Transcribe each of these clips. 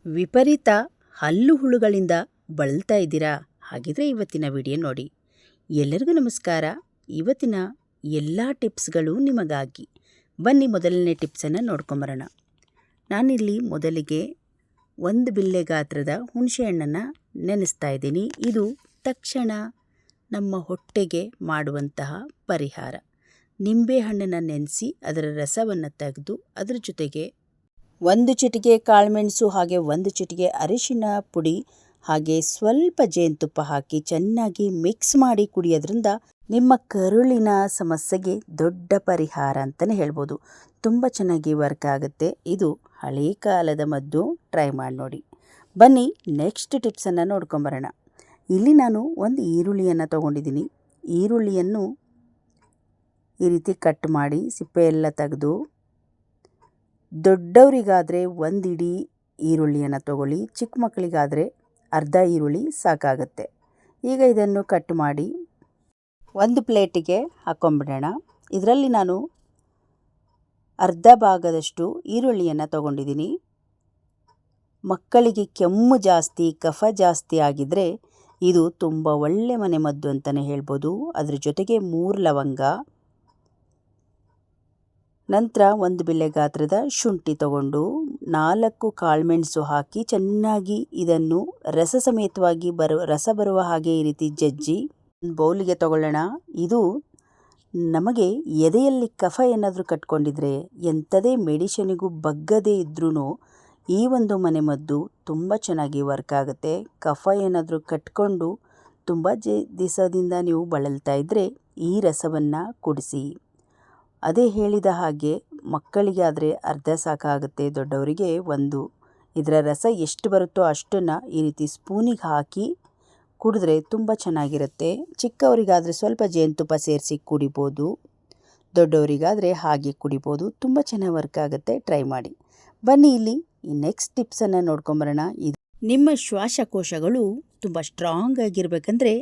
ವಿಪರೀತ ಹಲ್ಲು ಹುಳುಗಳಿಂದ ಬಳಲ್ತಾ ಇದ್ದೀರಾ? ಹಾಗಿದ್ರೆ ಇವತ್ತಿನ ವಿಡಿಯೋ ನೋಡಿ. ಎಲ್ಲರಿಗೂ ನಮಸ್ಕಾರ. ಇವತ್ತಿನ ಎಲ್ಲ ಟಿಪ್ಸ್ಗಳು ನಿಮಗಾಗಿ. ಬನ್ನಿ ಮೊದಲನೇ ಟಿಪ್ಸನ್ನು ನೋಡ್ಕೊಂಬರೋಣ. ನಾನಿಲ್ಲಿ ಮೊದಲಿಗೆ 1 ಬಿಲ್ಲೆ ಗಾತ್ರದ ಹುಣಸೆಹಣ್ಣನ್ನು ನೆನೆಸ್ತಾ ಇದ್ದೀನಿ. ಇದು ತಕ್ಷಣ ನಮ್ಮ ಹೊಟ್ಟೆಗೆ ಮಾಡುವಂತಹ ಪರಿಹಾರ. ನಿಂಬೆಹಣ್ಣನ್ನು ನೆನೆಸಿ ಅದರ ರಸವನ್ನು ತೆಗೆದು ಅದರ ಜೊತೆಗೆ 1 ಚಿಟಿಕೆ ಕಾಳುಮೆಣಸು ಹಾಗೆ 1 ಚಿಟಿಕೆ ಅರಿಶಿನ ಪುಡಿ ಹಾಗೆ ಸ್ವಲ್ಪ ಜೇನುತುಪ್ಪ ಹಾಕಿ ಚೆನ್ನಾಗಿ ಮಿಕ್ಸ್ ಮಾಡಿ ಕುಡಿಯೋದ್ರಿಂದ ನಿಮ್ಮ ಕರುಳಿನ ಸಮಸ್ಯೆಗೆ ದೊಡ್ಡ ಪರಿಹಾರ ಅಂತಲೇ ಹೇಳ್ಬೋದು. ತುಂಬ ಚೆನ್ನಾಗಿ ವರ್ಕ್ ಆಗುತ್ತೆ. ಇದು ಹಳೇ ಕಾಲದ ಮದ್ದು. ಟ್ರೈ ಮಾಡಿ ನೋಡಿ. ಬನ್ನಿ ನೆಕ್ಸ್ಟ್ ಟಿಪ್ಸನ್ನು ನೋಡ್ಕೊಂಬರೋಣ. ಇಲ್ಲಿ ನಾನು ಒಂದು ಈರುಳ್ಳಿಯನ್ನು ತೊಗೊಂಡಿದ್ದೀನಿ. ಈರುಳ್ಳಿಯನ್ನು ಈ ರೀತಿ ಕಟ್ ಮಾಡಿ ಸಿಪ್ಪೆ ಎಲ್ಲ ತೆಗೆದು, ದೊಡ್ಡವರಿಗಾದರೆ 1 ಇಡೀ ಈರುಳ್ಳಿಯನ್ನು ತಗೊಳ್ಳಿ, ಚಿಕ್ಕ ಮಕ್ಕಳಿಗಾದರೆ ಅರ್ಧ ಈರುಳ್ಳಿ ಸಾಕಾಗುತ್ತೆ. ಈಗ ಇದನ್ನು ಕಟ್ ಮಾಡಿ ಒಂದು ಪ್ಲೇಟಿಗೆ ಹಾಕ್ಕೊಂಬಿಡೋಣ. ಇದರಲ್ಲಿ ನಾನು ಅರ್ಧ ಭಾಗದಷ್ಟು ಈರುಳ್ಳಿಯನ್ನು ತಗೊಂಡಿದ್ದೀನಿ. ಮಕ್ಕಳಿಗೆ ಕೆಮ್ಮು ಜಾಸ್ತಿ, ಕಫ ಜಾಸ್ತಿ ಆಗಿದ್ದರೆ ಇದು ತುಂಬ ಒಳ್ಳೆ ಮನೆಮದ್ದು ಅಂತಲೇ ಹೇಳ್ಬೋದು. ಅದ್ರ ಜೊತೆಗೆ 3 ಲವಂಗ, ನಂತರ 1 ಬಿಲ್ಲೆ ಗಾತ್ರದ ಶುಂಠಿ ತಗೊಂಡು 4 ಕಾಳುಮೆಣಸು ಹಾಕಿ ಚೆನ್ನಾಗಿ ಇದನ್ನು ರಸ ಸಮೇತವಾಗಿ ರಸ ಬರುವ ಹಾಗೆ ಈ ರೀತಿ ಜಜ್ಜಿ ಒಂದು ಬೌಲಿಗೆ ತಗೊಳ್ಳೋಣ. ಇದು ನಮಗೆ ಎದೆಯಲ್ಲಿ ಕಫ ಏನಾದರೂ ಕಟ್ಕೊಂಡಿದ್ರೆ ಎಂಥದೇ ಮೆಡಿಷನಿಗೂ ಬಗ್ಗದೇ ಇದ್ರೂ ಈ ಒಂದು ಮನೆಮದ್ದು ತುಂಬ ಚೆನ್ನಾಗಿ ವರ್ಕ್ ಆಗುತ್ತೆ. ಕಫ ಏನಾದರೂ ಕಟ್ಕೊಂಡು ತುಂಬ ದಿವಸದಿಂದ ನೀವು ಬಳಲ್ತಾ ಇದ್ದರೆ ಈ ರಸವನ್ನು ಕುಡಿಸಿ. ಅದೇ ಹೇಳಿದ ಹಾಗೆ ಮಕ್ಕಳಿಗೆ ಆದರೆ ಅರ್ಧ ಸಾಕಾಗುತ್ತೆ, ದೊಡ್ಡವರಿಗೆ 1. ಇದರ ರಸ ಎಷ್ಟು ಬರುತ್ತೋ ಅಷ್ಟನ್ನು ಈ ರೀತಿ ಸ್ಪೂನಿಗೆ ಹಾಕಿ ಕುಡಿದ್ರೆ ತುಂಬ ಚೆನ್ನಾಗಿರುತ್ತೆ. ಚಿಕ್ಕವರಿಗಾದರೆ ಸ್ವಲ್ಪ ಜೇನುತುಪ್ಪ ಸೇರಿಸಿ ಕುಡಿಬೋದು, ದೊಡ್ಡವರಿಗಾದರೆ ಹಾಗೆ ಕುಡಿಬೋದು. ತುಂಬ ಚೆನ್ನಾಗಿ ವರ್ಕ್ ಆಗುತ್ತೆ. ಟ್ರೈ ಮಾಡಿ. ಬನ್ನಿ ಇಲ್ಲಿ ಈ ನೆಕ್ಸ್ಟ್ ಟಿಪ್ಸನ್ನು ನೋಡ್ಕೊಂಬರೋಣ. ಇದು ನಿಮ್ಮ ಶ್ವಾಸಕೋಶಗಳು ತುಂಬ ಸ್ಟ್ರಾಂಗ್ ಆಗಿರಬೇಕಂದ್ರೆ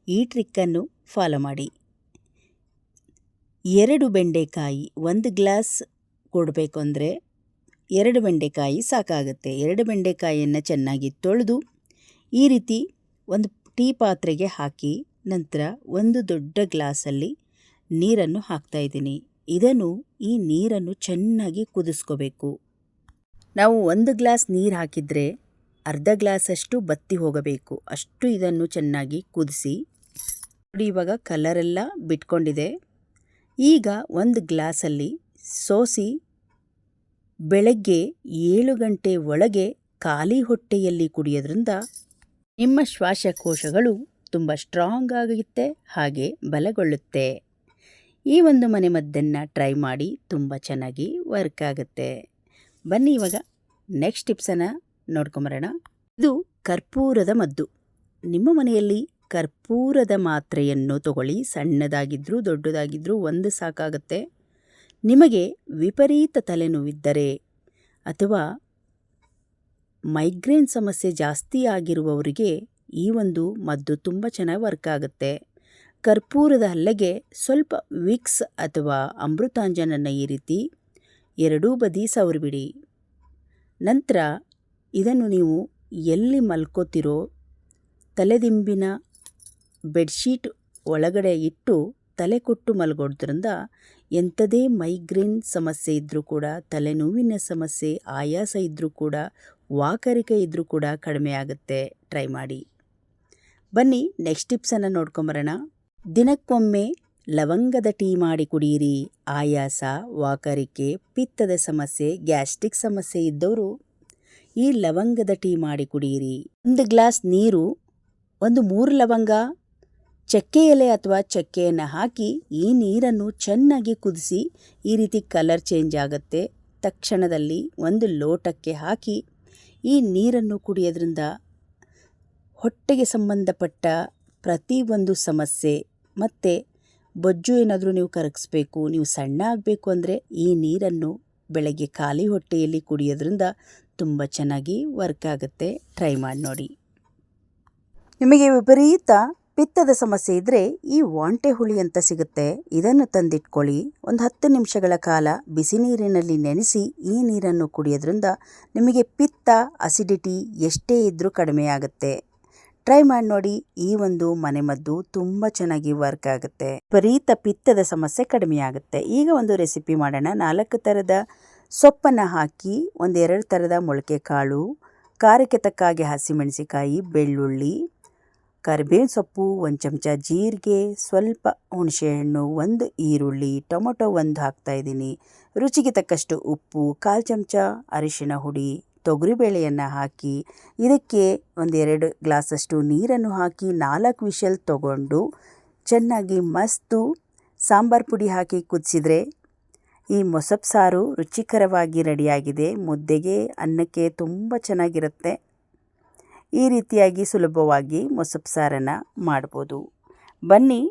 ಈ ಟ್ರಿಕ್ಕನ್ನು ಫಾಲೋ ಮಾಡಿ. 2 ಬೆಂಡೆಕಾಯಿ 1 ಗ್ಲಾಸ್ ಕೊಡಬೇಕು ಅಂದರೆ 2 ಬೆಂಡೆಕಾಯಿ ಸಾಕಾಗುತ್ತೆ. 2 ಬೆಂಡೆಕಾಯಿಯನ್ನು ಚೆನ್ನಾಗಿ ತೊಳೆದು ಈ ರೀತಿ ಒಂದು ಟೀ ಪಾತ್ರೆಗೆ ಹಾಕಿ ನಂತರ 1 ದೊಡ್ಡ ಗ್ಲಾಸಲ್ಲಿ ನೀರನ್ನು ಹಾಕ್ತಾಯಿದ್ದೀನಿ. ಈ ನೀರನ್ನು ಚೆನ್ನಾಗಿ ಕುದಿಸ್ಕೋಬೇಕು. ನಾವು 1 ಗ್ಲಾಸ್ ನೀರು ಹಾಕಿದರೆ ಅರ್ಧ ಗ್ಲಾಸಷ್ಟು ಬತ್ತಿ ಹೋಗಬೇಕು. ಅಷ್ಟು ಇದನ್ನು ಚೆನ್ನಾಗಿ ಕುದಿಸಿ ನೋಡಿ. ಇವಾಗ ಕಲರೆಲ್ಲ ಬಿಟ್ಕೊಂಡಿದೆ. ಈಗ 1 ಗ್ಲಾಸಲ್ಲಿ ಸೋಸಿ ಬೆಳಗ್ಗೆ 7 ಗಂಟೆ ಒಳಗೆ ಖಾಲಿ ಹೊಟ್ಟೆಯಲ್ಲಿ ಕುಡಿಯೋದ್ರಿಂದ ನಿಮ್ಮ ಶ್ವಾಸಕೋಶಗಳು ತುಂಬ ಸ್ಟ್ರಾಂಗ್ ಆಗುತ್ತೆ ಹಾಗೆ ಬಲಗೊಳ್ಳುತ್ತೆ. ಈ ಒಂದು ಮನೆಮದ್ದನ್ನು ಟ್ರೈ ಮಾಡಿ, ತುಂಬ ಚೆನ್ನಾಗಿ ವರ್ಕ್ ಆಗುತ್ತೆ. ಬನ್ನಿ ಇವಾಗ ನೆಕ್ಸ್ಟ್ ಟಿಪ್ಸನ್ನು ನೋಡ್ಕೊಂಬರೋಣ. ಇದು ಕರ್ಪೂರದ ಮದ್ದು. ನಿಮ್ಮ ಮನೆಯಲ್ಲಿ ಕರ್ಪೂರದ ಮಾತ್ರೆಯನ್ನು ತಗೊಳ್ಳಿ. ಸಣ್ಣದಾಗಿದ್ದರೂ ದೊಡ್ಡದಾಗಿದ್ದರೂ 1 ಸಾಕಾಗುತ್ತೆ. ನಿಮಗೆ ವಿಪರೀತ ತಲೆನೋವಿದ್ದರೆ ಅಥವಾ ಮೈಗ್ರೇನ್ ಸಮಸ್ಯೆ ಜಾಸ್ತಿ ಆಗಿರುವವರಿಗೆ ಈ ಒಂದು ಮದ್ದು ತುಂಬ ಚೆನ್ನಾಗಿ ವರ್ಕ್ ಆಗುತ್ತೆ. ಕರ್ಪೂರದ ಹಲ್ಲೆಗೆ ಸ್ವಲ್ಪ ವಿಕ್ಸ್ ಅಥವಾ ಅಮೃತಾಂಜನನ್ನು ಈ ರೀತಿ 2 ಬದಿ ಸವರಿಬಿಡಿ. ನಂತರ ಇದನ್ನು ನೀವು ಎಲ್ಲಿ ಮಲ್ಕೋತಿರೋ ತಲೆದಿಂಬಿನ ಬೆಡ್ಶೀಟ್ ಒಳಗಡೆ ಇಟ್ಟು ತಲೆ ಕೊಟ್ಟು ಮಲಗೋದ್ರಿಂದ ಎಂಥದೇ ಮೈಗ್ರೇನ್ ಸಮಸ್ಯೆ ಇದ್ದರೂ ಕೂಡ, ತಲೆನೋವಿನ ಸಮಸ್ಯೆ, ಆಯಾಸ ಇದ್ದರೂ ಕೂಡ, ವಾಕರಿಕೆ ಇದ್ದರೂ ಕೂಡ ಕಡಿಮೆ ಆಗುತ್ತೆ. ಟ್ರೈ ಮಾಡಿ. ಬನ್ನಿ ನೆಕ್ಸ್ಟ್ ಟಿಪ್ಸನ್ನು ನೋಡ್ಕೊಂಬರೋಣ. ದಿನಕ್ಕೊಮ್ಮೆ ಲವಂಗದ ಟೀ ಮಾಡಿ ಕುಡಿಯಿರಿ. ಆಯಾಸ, ವಾಕರಿಕೆ, ಪಿತ್ತದ ಸಮಸ್ಯೆ, ಗ್ಯಾಸ್ಟ್ರಿಕ್ ಸಮಸ್ಯೆ ಇದ್ದವರು ಈ ಲವಂಗದ ಟೀ ಮಾಡಿ ಕುಡಿಯಿರಿ. 1 ಗ್ಲಾಸ್ ನೀರು, 3 ಲವಂಗ, ಚಕ್ಕೆ ಎಲೆ ಅಥವಾ ಚಕ್ಕೆಯನ್ನು ಹಾಕಿ ಈ ನೀರನ್ನು ಚೆನ್ನಾಗಿ ಕುದಿಸಿ ಈ ರೀತಿ ಕಲರ್ ಚೇಂಜ್ ಆಗುತ್ತೆ. ತಕ್ಷಣದಲ್ಲಿ 1 ಲೋಟಕ್ಕೆ ಹಾಕಿ ಈ ನೀರನ್ನು ಕುಡಿಯೋದ್ರಿಂದ ಹೊಟ್ಟೆಗೆ ಸಂಬಂಧಪಟ್ಟ ಪ್ರತಿಯೊಂದು ಸಮಸ್ಯೆ ಮತ್ತು ಬೊಜ್ಜು ಏನಾದರೂ ನೀವು ಕರಗಿಸ್ಬೇಕು, ನೀವು ಸಣ್ಣ ಆಗಬೇಕು ಅಂದರೆ ಈ ನೀರನ್ನು ಬೆಳಗ್ಗೆ ಖಾಲಿ ಹೊಟ್ಟೆಯಲ್ಲಿ ಕುಡಿಯೋದ್ರಿಂದ ತುಂಬ ಚೆನ್ನಾಗಿ ವರ್ಕ್ ಆಗುತ್ತೆ. ಟ್ರೈ ಮಾಡಿ ನೋಡಿ. ನಿಮಗೆ ವಿಪರೀತ ಪಿತ್ತದ ಸಮಸ್ಯೆ ಇದ್ದರೆ ಈ ವಾಂಟೆ ಹುಳಿ ಅಂತ ಸಿಗುತ್ತೆ, ಇದನ್ನು ತಂದಿಟ್ಕೊಳ್ಳಿ. ಒಂದು 10 ನಿಮಿಷಗಳ ಕಾಲ ಬಿಸಿ ನೀರಿನಲ್ಲಿ ನೆನೆಸಿ ಈ ನೀರನ್ನು ಕುಡಿಯೋದ್ರಿಂದ ನಿಮಗೆ ಪಿತ್ತ, ಅಸಿಡಿಟಿ ಎಷ್ಟೇ ಇದ್ದರೂ ಕಡಿಮೆಯಾಗುತ್ತೆ. ಟ್ರೈ ಮಾಡಿ ನೋಡಿ. ಈ ಒಂದು ಮನೆಮದ್ದು ತುಂಬ ಚೆನ್ನಾಗಿ ವರ್ಕ್ ಆಗುತ್ತೆ. ವಿಪರೀತ ಪಿತ್ತದ ಸಮಸ್ಯೆ ಕಡಿಮೆಯಾಗುತ್ತೆ. ಈಗ ಒಂದು ರೆಸಿಪಿ ಮಾಡೋಣ. 4 ಥರದ ಸೊಪ್ಪನ್ನು ಹಾಕಿ 1-2 ಥರದ ಮೊಳಕೆ ಕಾಳು, ಖಾರಕ್ಕೆ ತಕ್ಕಾಗೆ ಹಸಿಮೆಣಸಿಕಾಯಿ, ಬೆಳ್ಳುಳ್ಳಿ, ಕರಿಬೇವಿನ ಸೊಪ್ಪು, 1 ಚಮಚ ಜೀರಿಗೆ, ಸ್ವಲ್ಪ ಹುಣಸೆಹಣ್ಣು, 1 ಈರುಳ್ಳಿ, ಟೊಮೊಟೊ 1 ಹಾಕ್ತಾಯಿದ್ದೀನಿ, ರುಚಿಗೆ ತಕ್ಕಷ್ಟು ಉಪ್ಪು, 1/4 ಚಮಚ ಅರಿಶಿಣ ಹುಡಿ, ತೊಗರಿಬೇಳೆಯನ್ನು ಹಾಕಿ ಇದಕ್ಕೆ 1-2 ಗ್ಲಾಸಷ್ಟು ನೀರನ್ನು ಹಾಕಿ 4 ವಿಷಲ್ ತಗೊಂಡು ಚೆನ್ನಾಗಿ ಮಸ್ತು ಸಾಂಬಾರು ಪುಡಿ ಹಾಕಿ ಕುದಿಸಿದ್ರೆ ಈ ಮೊಸಪ್ಪು ಸಾರು ರುಚಿಕರವಾಗಿ ರೆಡಿಯಾಗಿದೆ. ಮುದ್ದೆಗೆ, ಅನ್ನಕ್ಕೆ ತುಂಬ ಚೆನ್ನಾಗಿರುತ್ತೆ. ಈ ರೀತಿಯಾಗಿ ಸುಲಭವಾಗಿ ಮೊಸಪ್ಪು ಸಾರನ್ನು ಮಾಡ್ಬೋದು. ಬನ್ನಿ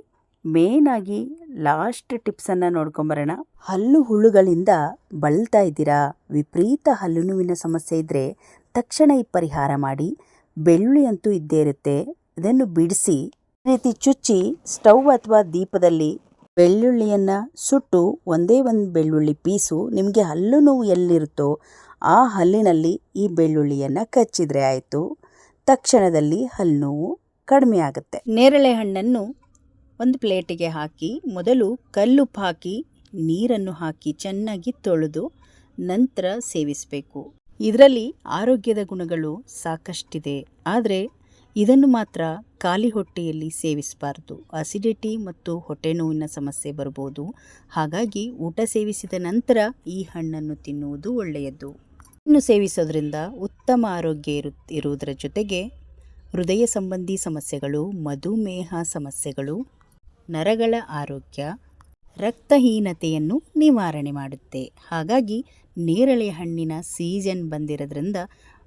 ಮೇಯ್ನಾಗಿ ಲಾಸ್ಟ್ ಟಿಪ್ಸನ್ನು ನೋಡ್ಕೊಂಬರೋಣ. ಹಲ್ಲು ಹುಳುಗಳಿಂದ ಬಳಲ್ತಾ ಇದ್ದೀರಾ, ವಿಪರೀತ ಹಲ್ಲು ನೋವಿನ ಸಮಸ್ಯೆ ಇದ್ದರೆ ತಕ್ಷಣ ಈ ಪರಿಹಾರ ಮಾಡಿ. ಬೆಳ್ಳುಳ್ಳಿ ಅಂತೂ ಇದ್ದೇ ಇರುತ್ತೆ, ಇದನ್ನು ಬಿಡಿಸಿ ಈ ರೀತಿ ಚುಚ್ಚಿ ಸ್ಟವ್ ಅಥವಾ ದೀಪದಲ್ಲಿ ಬೆಳ್ಳುಳ್ಳಿಯನ್ನು ಸುಟ್ಟು ಒಂದೇ ಒಂದು ಬೆಳ್ಳುಳ್ಳಿ ಪೀಸು ನಿಮಗೆ ಹಲ್ಲು ನೋವು ಎಲ್ಲಿರುತ್ತೋ ಆ ಹಲ್ಲಿನಲ್ಲಿ ಈ ಬೆಳ್ಳುಳ್ಳಿಯನ್ನು ಕಚ್ಚಿದರೆ ಆಯಿತು. ತಕ್ಷಣದಲ್ಲಿ ಹಲ್ಲು ನೋವು ಕಡಿಮೆ ಆಗುತ್ತೆ. ನೇರಳೆ ಹಣ್ಣನ್ನು ಒಂದು ಪ್ಲೇಟಿಗೆ ಹಾಕಿ ಮೊದಲು ಕಲ್ಲುಪ್ಪು ಹಾಕಿ ನೀರನ್ನು ಹಾಕಿ ಚೆನ್ನಾಗಿ ತೊಳೆದು ನಂತರ ಸೇವಿಸಬೇಕು. ಇದರಲ್ಲಿ ಆರೋಗ್ಯದ ಗುಣಗಳು ಸಾಕಷ್ಟಿದೆ, ಆದರೆ ಇದನ್ನು ಮಾತ್ರ ಖಾಲಿ ಹೊಟ್ಟೆಯಲ್ಲಿ ಸೇವಿಸಬಾರ್ದು. ಅಸಿಡಿಟಿ ಮತ್ತು ಹೊಟ್ಟೆ ನೋವಿನ ಸಮಸ್ಯೆ ಬರ್ಬೋದು. ಹಾಗಾಗಿ ಊಟ ಸೇವಿಸಿದ ನಂತರ ಈ ಹಣ್ಣನ್ನು ತಿನ್ನುವುದು ಒಳ್ಳೆಯದು. ಹಣ್ಣು ಸೇವಿಸೋದ್ರಿಂದ ಉತ್ತಮ ಆರೋಗ್ಯ ಇರುವುದರ ಜೊತೆಗೆ ಹೃದಯ ಸಂಬಂಧಿ ಸಮಸ್ಯೆಗಳು, ಮಧುಮೇಹ ಸಮಸ್ಯೆಗಳು, ನರಗಳ ಆರೋಗ್ಯ, ರಕ್ತಹೀನತೆಯನ್ನು ನಿವಾರಣೆ ಮಾಡುತ್ತೆ. ಹಾಗಾಗಿ ನೇರಳೆ ಹಣ್ಣಿನ ಸೀಸನ್ ಬಂದಿರೋದ್ರಿಂದ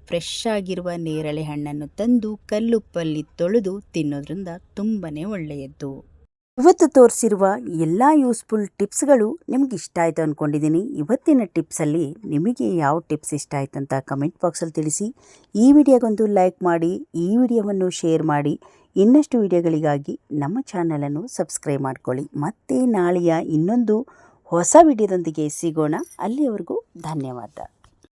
ಫ್ರೆಶ್ ಆಗಿರುವ ನೇರಳೆ ಹಣ್ಣನ್ನು ತಂದು ಕಲ್ಲುಪ್ಪಲ್ಲಿ ತೊಳೆದು ತಿನ್ನೋದ್ರಿಂದ ತುಂಬಾ ಒಳ್ಳೆಯದು. ಇವತ್ತು ತೋರಿಸಿರುವ ಎಲ್ಲ ಯೂಸ್ಫುಲ್ ಟಿಪ್ಸ್ಗಳು ನಿಮ್ಗೆ ಇಷ್ಟ ಆಯಿತು ಅಂದ್ಕೊಂಡಿದ್ದೀನಿ. ಇವತ್ತಿನ ಟಿಪ್ಸಲ್ಲಿ ನಿಮಗೆ ಯಾವ ಟಿಪ್ಸ್ ಇಷ್ಟ ಆಯಿತು ಅಂತ ಕಮೆಂಟ್ ಬಾಕ್ಸಲ್ಲಿ ತಿಳಿಸಿ. ಈ ವಿಡಿಯೋಗೊಂದು ಲೈಕ್ ಮಾಡಿ, ಈ ವಿಡಿಯೋವನ್ನು ಶೇರ್ ಮಾಡಿ. ಇನ್ನಷ್ಟು ವಿಡಿಯೋಗಳಿಗಾಗಿ ನಮ್ಮ ಚಾನಲನ್ನು ಸಬ್ಸ್ಕ್ರೈಬ್ ಮಾಡ್ಕೊಳ್ಳಿ. ಮತ್ತೆ ನಾಳೆಯ ಇನ್ನೊಂದು ಹೊಸ ವಿಡಿಯೋದೊಂದಿಗೆ ಸಿಗೋಣ. ಅಲ್ಲಿಯವರೆಗೂ ಧನ್ಯವಾದ.